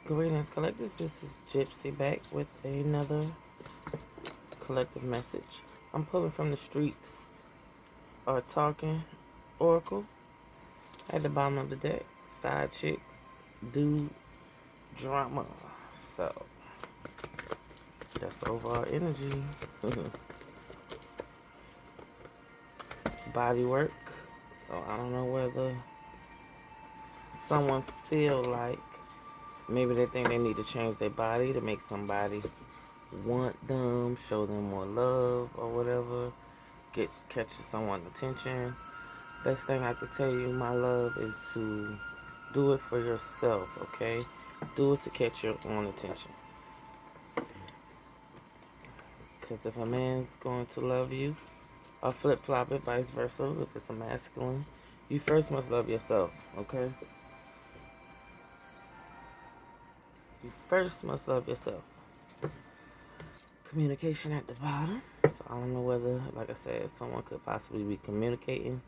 Greetings, collectors. This is Gyp-C back with another collective message. I'm pulling from the streets, or talking oracle at the bottom of the deck. Side chicks do drama. So that's the overall energy. Body work. So I don't know whether someone feel like maybe they think they need to change their body to make somebody want them, show them more love or whatever, catches someone's attention. Best thing I could tell you, my love, is to do it for yourself, okay? Do it to catch your own attention. Because if a man's going to love you, or flip-flop it, vice versa, if it's a masculine, you first must love yourself, okay? You first must love yourself. Communication at the bottom. So I don't know whether, like I said, someone could possibly be communicating.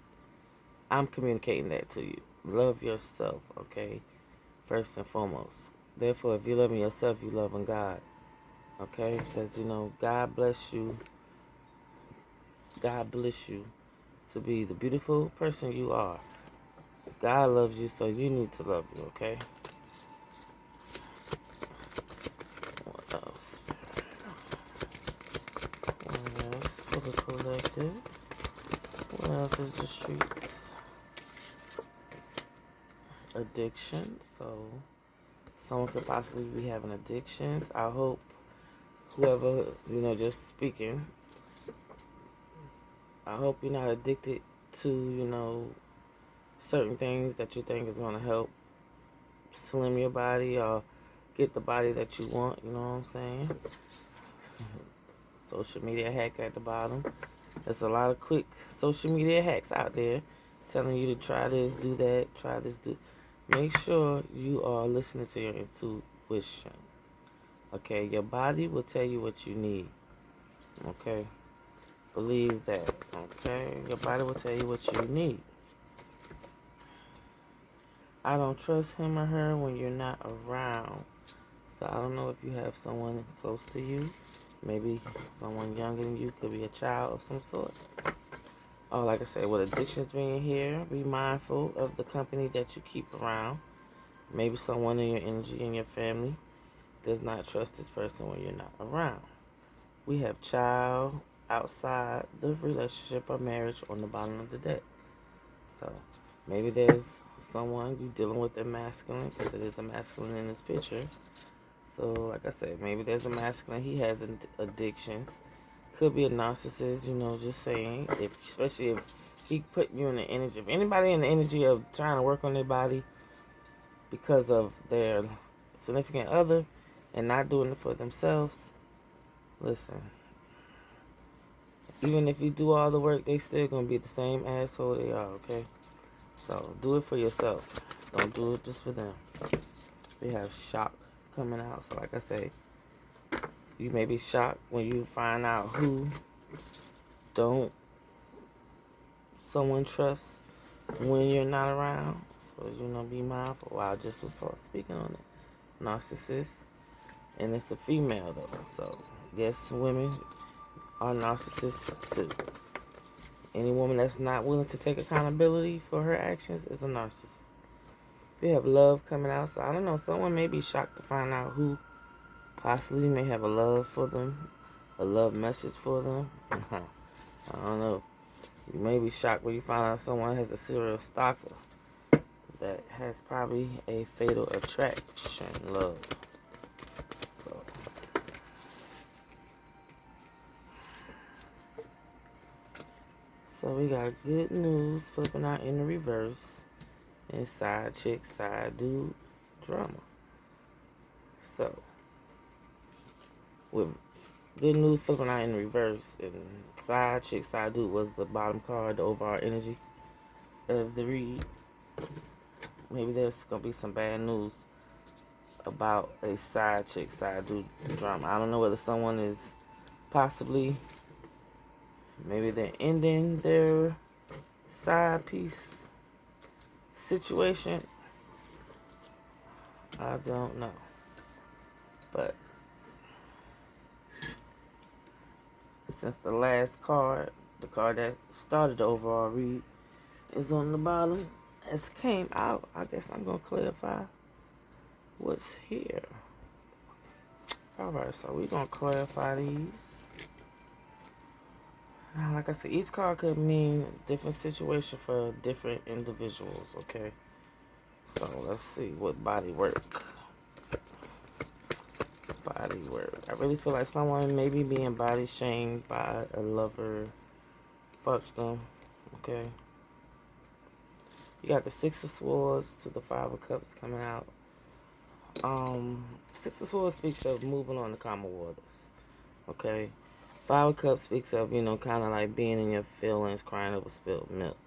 I'm communicating that to you. Love yourself, okay? First and foremost. Therefore, if you're loving yourself, you're loving God. Okay? Because, God bless you. God bless you to be the beautiful person you are. God loves you, so you need to love you, okay? What else? What else for the collective? What else is the streets? Addiction. So someone could possibly be having addictions. I hope whoever, just speaking, I hope you're not addicted to, certain things that you think is going to help slim your body or get the body that you want, you know what I'm saying? Social media hack at the bottom. There's a lot of quick social media hacks out there telling you to try this, do that, try this, do. Make sure you are listening to your intuition. Okay, your body will tell you what you need. Okay, believe that. Okay, your body will tell you what you need. I don't trust him or her when you're not around. So I don't know if you have someone close to you. Maybe someone younger than you, could be a child of some sort. Oh, like I said, with addictions being here, be mindful of the company that you keep around. Maybe someone in your energy in your family does not trust this person when you're not around. We have child outside the relationship or marriage on the bottom of the deck. So maybe there's someone you dealing with a masculine, because it is a masculine in this picture. So like I said, maybe there's a masculine, he has addictions. Could be a narcissist, just saying. Especially if he put you in the energy. If anybody in the energy of trying to work on their body because of their significant other and not doing it for themselves, listen. Even if you do all the work, they still gonna be the same asshole they are, okay? So do it for yourself. Don't do it just for them. We have shock coming out. So like I say, you may be shocked when you find out who don't someone trust when you're not around. So, be mindful. Wow, I just was speaking on it. Narcissist. And it's a female, though. So, yes, women are narcissists, too. Any woman that's not willing to take accountability for her actions is a narcissist. We have love coming out. So, I don't know. Someone may be shocked to find out who possibly may have a love for them, a love message for them. I don't know. You may be shocked when you find out someone has a serial stalker that has probably a fatal attraction love. So we got good news flipping out in the reverse. And side chick, side dude drama. So with good news flipping out in reverse, and side chick, side dude was the bottom card, the overall energy of the read. Maybe there's gonna be some bad news about a side chick, side dude drama. I don't know whether someone is possibly, maybe they're ending their side piece situation. I don't know. But since the last card, the card that started the overall read, is on the bottom, has came out, I guess I'm going to clarify what's here. Alright, so we're going to clarify these. Now, like I said, each card could mean a different situation for different individuals, okay? So let's see what body work. Body work. I really feel like someone may be being body shamed by a lover. Fuck them, okay? You got the Six of Swords to the Five of Cups coming out. Six of Swords speaks of moving on to calmer waters, okay? Five of Cups speaks of, you know, kind of like being in your feelings, crying over spilled milk.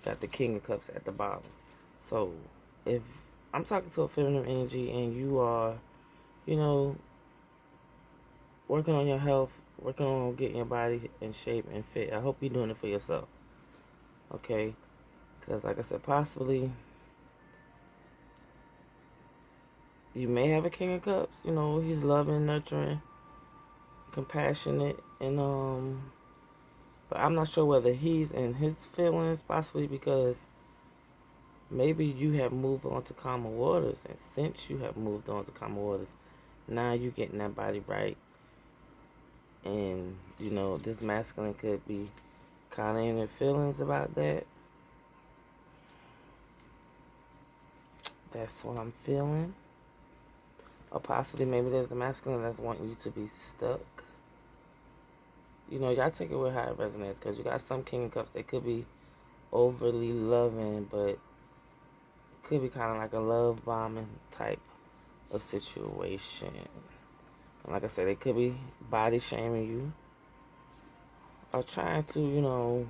Got the King of Cups at the bottom. So, if I'm talking to a feminine energy and you are, you know, working on your health, working on getting your body in shape and fit, I hope you're doing it for yourself, okay? Because, like I said, possibly you may have a King of Cups. You know, he's loving, nurturing, compassionate, and but I'm not sure whether he's in his feelings, possibly because maybe you have moved on to calmer waters, and since you have moved on to calmer waters, now you're getting that body right, and you know this masculine could be kind of in their feelings about that. That's what I'm feeling. Or possibly maybe there's the masculine that's wanting you to be stuck. You know, y'all take it with how it resonates, because you got some King of Cups that could be overly loving, but could be kind of like a love bombing type of situation. And like I said, they could be body shaming you or trying to, you know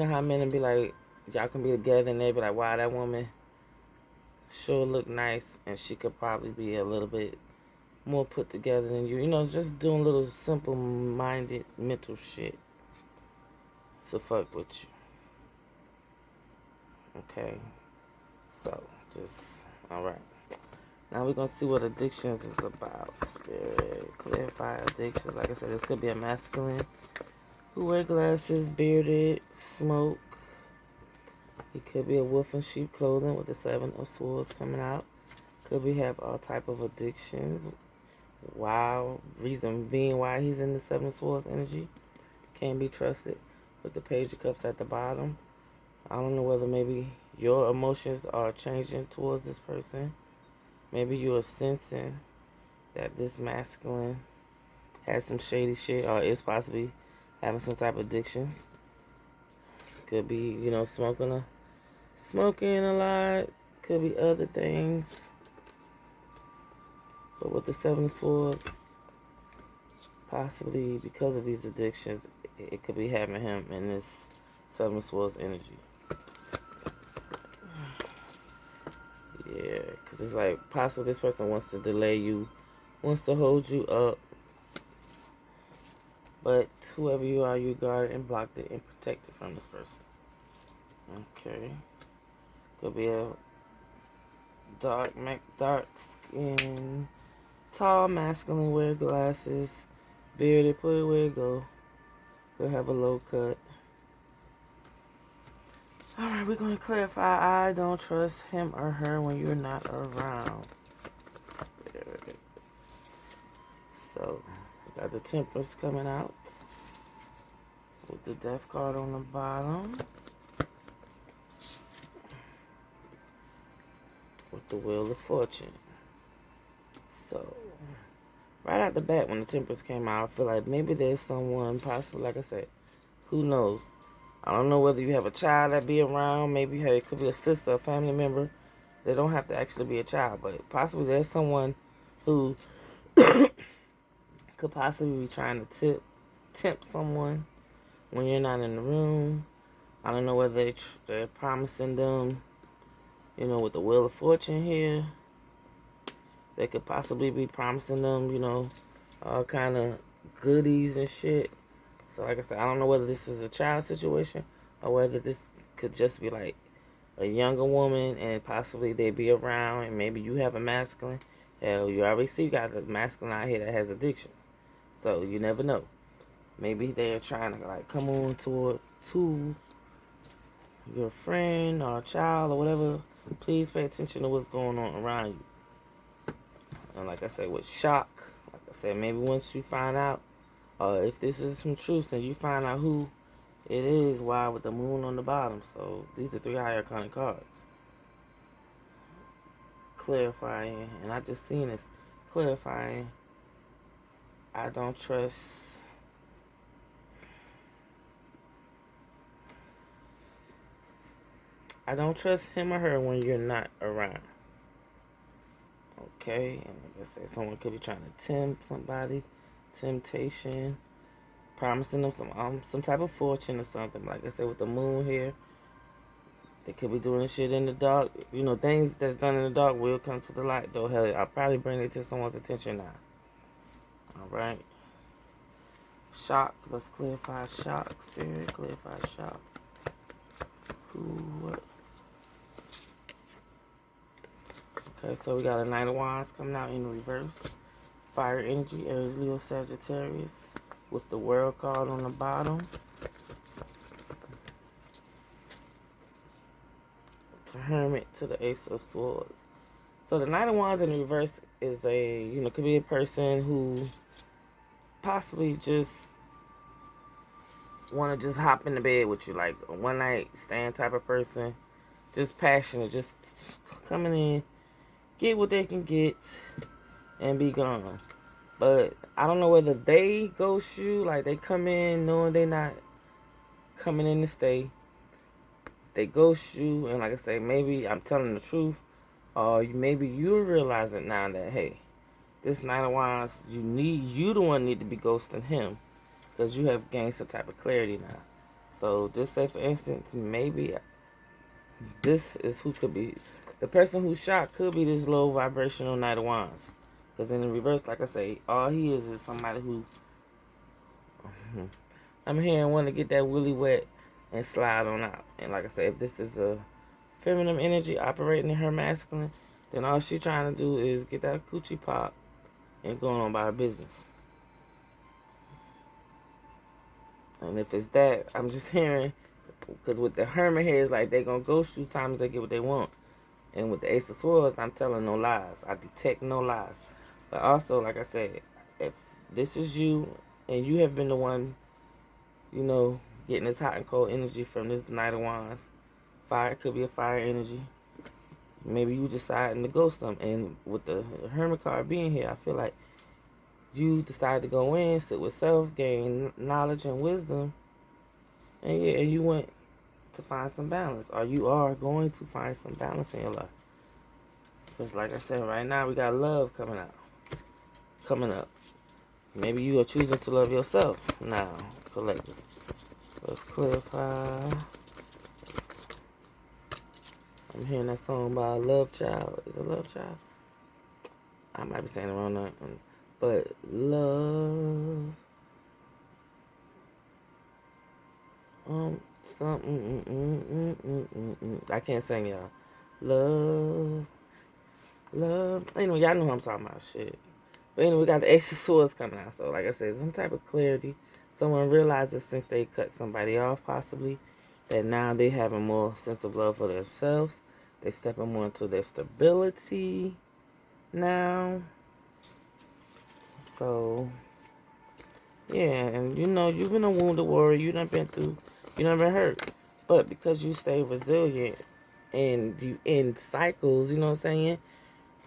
how men be like, y'all can be together and they be like, wow, that woman sure look nice, and she could probably be a little bit more put together than you. You know, just doing little simple-minded mental shit to fuck with you. Okay? So, just, alright. Now we're going to see what addictions is about. Spirit, clarify addictions. Like I said, this could be a masculine who wear glasses, bearded, smoke. He could be a wolf in sheep clothing with the Seven of Swords coming out. Could be have all type of addictions. Wow. Reason being why he's in the Seven of Swords energy. Can't be trusted. With the Page of Cups at the bottom. I don't know whether maybe your emotions are changing towards this person. Maybe you are sensing that this masculine has some shady shit or is possibly having some type of addictions. Could be, you know, smoking a lot. Could be other things. But with the Seven of Swords, possibly because of these addictions, it could be having him in this Seven of Swords energy. Yeah, because it's like possibly this person wants to delay you, wants to hold you up. But whoever you are, you guard and blocked it and protected from this person. Okay. Could be a dark skin, tall, masculine, wear glasses, bearded, put it where it go. Could have a low cut. Alright, we're going to clarify. I don't trust him or her when you're not around. Spirit. So, we got the Temperance coming out with the Death card on the bottom. With the Wheel of Fortune. So, right out the bat when the Temperance came out, I feel like maybe there's someone, possibly, like I said, who knows? I don't know whether you have a child that be around. Maybe it could be a sister, a family member. They don't have to actually be a child, but possibly there's someone who could possibly be trying to tempt someone when you're not in the room. I don't know whether they're promising them, you know, with the Wheel of Fortune here. They could possibly be promising them, you know, all kind of goodies and shit. So like I said, I don't know whether this is a child situation or whether this could just be like a younger woman and possibly they be around and maybe you have a masculine Hell, you already see you got a masculine out here that has addictions. So you never know. Maybe they're trying to like come on to your friend or child or whatever. Please pay attention to what's going on around you. And like I said, with shock, like I said, maybe once you find out, if this is some truth and you find out who it is, why with the moon on the bottom. So these are 3 higher arcana cards. Clarifying, and I just seen this. Clarifying. I don't trust. I don't trust him or her when you're not around. Okay, and like I said, someone could be trying to tempt somebody, temptation, promising them some type of fortune or something. Like I said, with the moon here, they could be doing shit in the dark. You know, things that's done in the dark will come to the light, though. Hell, I'll probably bring it to someone's attention now. All right. Shock. Let's clarify shock. Spirit, clarify shock. Who, what? Okay, so we got a Knight of Wands coming out in reverse. Fire energy, Aries, Leo, Sagittarius. With the World card on the bottom. The Hermit to the Ace of Swords. So the Knight of Wands in reverse is could be a person who possibly just want to just hop in the bed with you, like a one night stand type of person. Just passionate, just coming in, get what they can get, and be gone. But I don't know whether they ghost you, like they come in knowing they not coming in to stay. They ghost you, and like I say, maybe I'm telling the truth, or maybe you're realizing now that, hey, this Knight of Wands, you the one need to be ghosting him, because you have gained some type of clarity now. So just say, for instance, maybe this is who could be. The person who's shocked could be this low vibrational Knight of Wands. Because in the reverse, like I say, all he is somebody who I'm here and want to get that willy wet and slide on out. And like I say, if this is a feminine energy operating in her masculine, then all she's trying to do is get that coochie pop and going on by her business. And if it's that, I'm just hearing, because with the Hermit here, it's like they going to ghost you times they get what they want. And with the Ace of Swords, I'm telling no lies. I detect no lies. But also, like I said, if this is you and you have been the one, getting this hot and cold energy from this Knight of Wands, fire could be a fire energy. Maybe you deciding to ghost them. And with the Hermit card being here, I feel like you decided to go in, sit with self, gain knowledge and wisdom. And yeah, and you went to find some balance. Or you are going to find some balance in your life. Because like I said, right now we got love coming up. Maybe you are choosing to love yourself now, collective. Let's clarify. I'm hearing that song by Love Child. Is it Love Child? I might be saying it wrong now. But love. I can't sing, y'all. Love. Anyway, y'all know who I'm talking about. Shit. But anyway, we got the Ace of Swords coming out. So, like I said, some type of clarity. Someone realizes since they cut somebody off, possibly, that now they having more sense of love for themselves. They stepping more into their stability now. So, yeah, and you've been a wounded warrior. You done been hurt. But because you stay resilient and you end cycles, you know what I'm saying?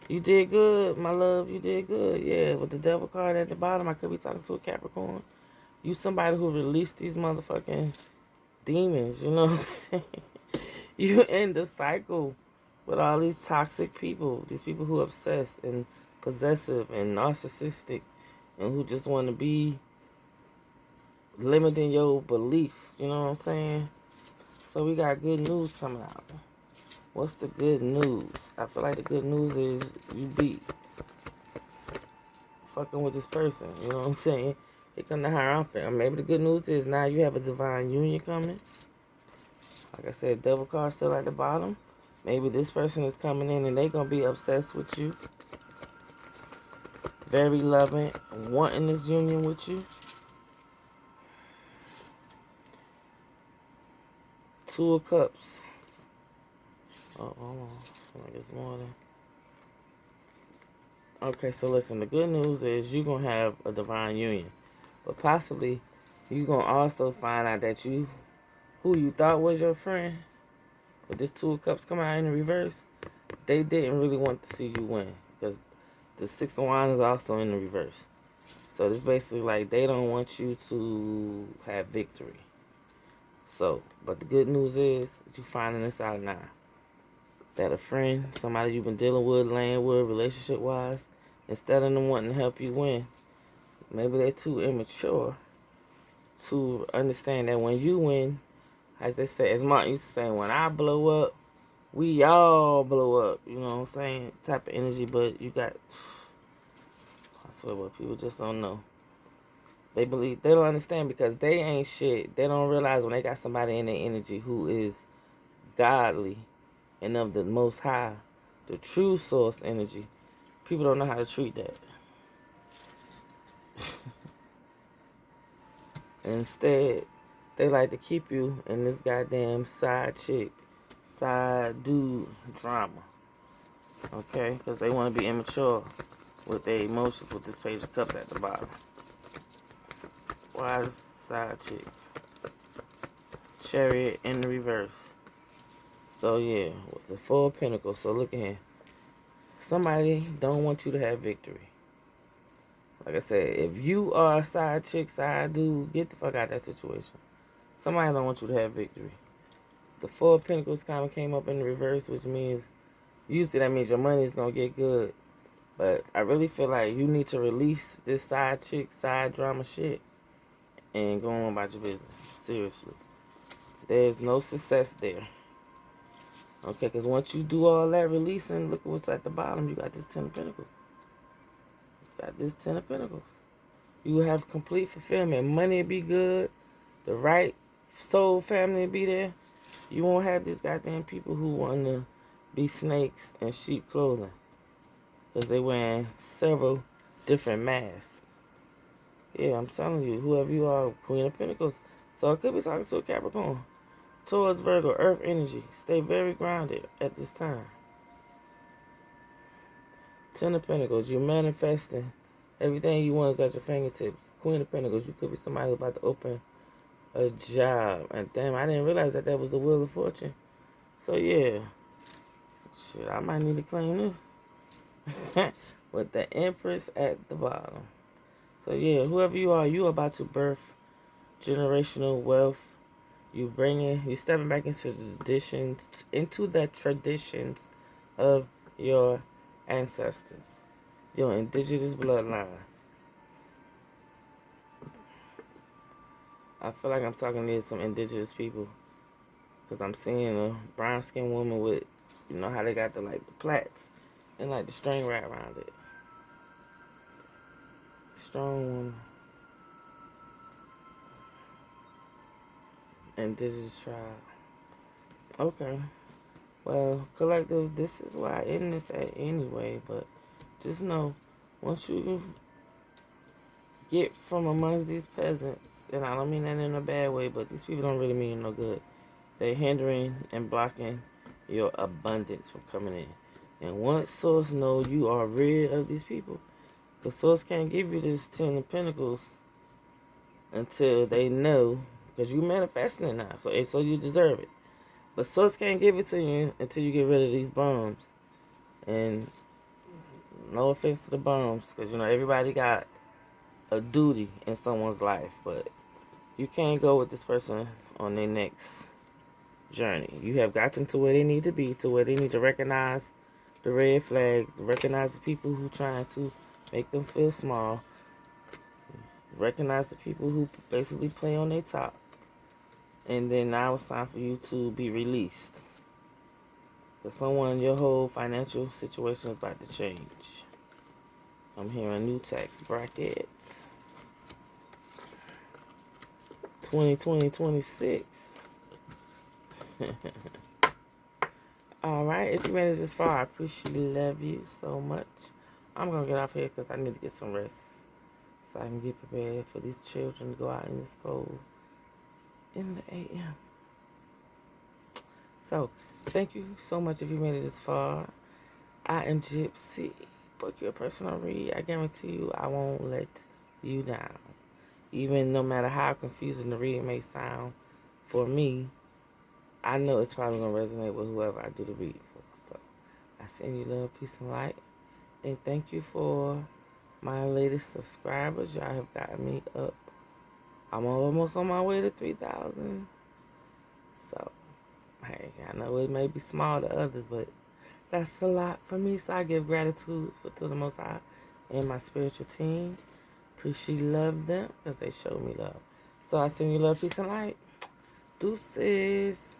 You did good, my love. You did good. Yeah, with the Devil card at the bottom, I could be talking to a Capricorn. You somebody who released these motherfucking demons, you know what I'm saying? You end the cycle with all these toxic people. These people who are obsessed and possessive and narcissistic and who just want to be limiting your belief, you know what I'm saying? So we got good news coming out. What's the good news? I feel like the good news is you beat fucking with this person, you know what I'm saying? It come to hierophant. Or maybe the good news is now you have a divine union coming. Like I said, Devil card still at the bottom. Maybe this person is coming in and they gonna be obsessed with you. very loving, wanting this union with you. Two of Cups. Oh, hold on. I think it's more than. Okay, so listen, the good news is you're going to have a divine union. But possibly, you're going to also find out that who you thought was your friend, with this Two of Cups coming out in the reverse, they didn't really want to see you win. Because the Six of Wands is also in the reverse. So it's basically like they don't want you to have victory. So, but the good news is that you're finding this out now. That a friend, somebody you've been dealing with, laying with, relationship-wise, instead of them wanting to help you win, maybe they're too immature to understand that when you win, as they say, as Martin used to say, when I blow up, we all blow up. You know what I'm saying? Type of energy, but you got, I swear, what people just don't know. They don't understand because they ain't shit. They don't realize when they got somebody in their energy who is godly and of the Most High, the true source energy. People don't know how to treat that. Instead, they like to keep you in this goddamn side chick, side dude drama. Okay? Because they want to be immature with their emotions with this Page of Cups at the bottom. Why is side chick? Chariot in the reverse. So yeah, with the Four of Pentacles. So look at here. Somebody don't want you to have victory. Like I said, if you are a side chick, side dude, get the fuck out of that situation. Somebody don't want you to have victory. The Four of Pentacles kind of came up in the reverse, which means, usually that means your money is going to get good. But I really feel like you need to release this side chick, side drama shit and go on about your business. Seriously. There's no success there. Okay, because once you do all that releasing, look at what's at the bottom. You got this Ten of Pentacles. You got this Ten of Pentacles. You will have complete fulfillment. Money will be good. The right soul family will be there. You won't have these goddamn people who want to be snakes in sheep clothing. Because they wearing several different masks. Yeah, I'm telling you, whoever you are, Queen of Pentacles. So I could be talking to a Capricorn. Taurus, Virgo, Earth energy. Stay very grounded at this time. Ten of Pentacles. You're manifesting. Everything you want is at your fingertips. Queen of Pentacles. You could be somebody who's about to open a job. And damn, I didn't realize that was the Wheel of Fortune. So yeah. Shit, I might need to claim this. With the Empress at the bottom. So yeah, whoever you are about to birth generational wealth. You stepping back into the traditions of your ancestors, your indigenous bloodline. I feel like I'm talking to some indigenous people because I'm seeing a brown skinned woman with, you know how they got the the plaits and the string wrapped around it. Strong woman. Indigenous tribe. Okay. Well, collective, this is why I end this at anyway, but just know, once you get from amongst these peasants, and I don't mean that in a bad way, but these people don't really mean no good. They're hindering and blocking your abundance from coming in. And once Source knows you are rid of these people, because Source can't give you this Ten of Pentacles until they know, because you manifesting it now, so you deserve it. But Source can't give it to you until you get rid of these bums. And no offense to the bums, because everybody got a duty in someone's life, but you can't go with this person on their next journey. You have got them to where they need to be, to where they need to recognize the red flags, to recognize the people who trying to make them feel small, recognize the people who basically play on their top, and then now it's time for you to be released. Because your whole financial situation is about to change. I'm hearing new tax bracket. 2020-26. Alright, if you made it this far, I appreciate you. Love you so much. I'm going to get off here because I need to get some rest so I can get prepared for these children to go out in this cold in the AM. So, thank you so much if you made it this far. I am Gyp-C. Book your personal read. I guarantee you I won't let you down. Even no matter how confusing the reading may sound for me, I know it's probably going to resonate with whoever I do the reading for. So, I send you love, peace, and light. And thank you for my latest subscribers. Y'all have gotten me up. I'm almost on my way to 3,000. So, hey, I know it may be small to others, but that's a lot for me. So I give gratitude to the Most High and my spiritual team. Appreciate love them because they showed me love. So I send you love, peace, and light. Deuces.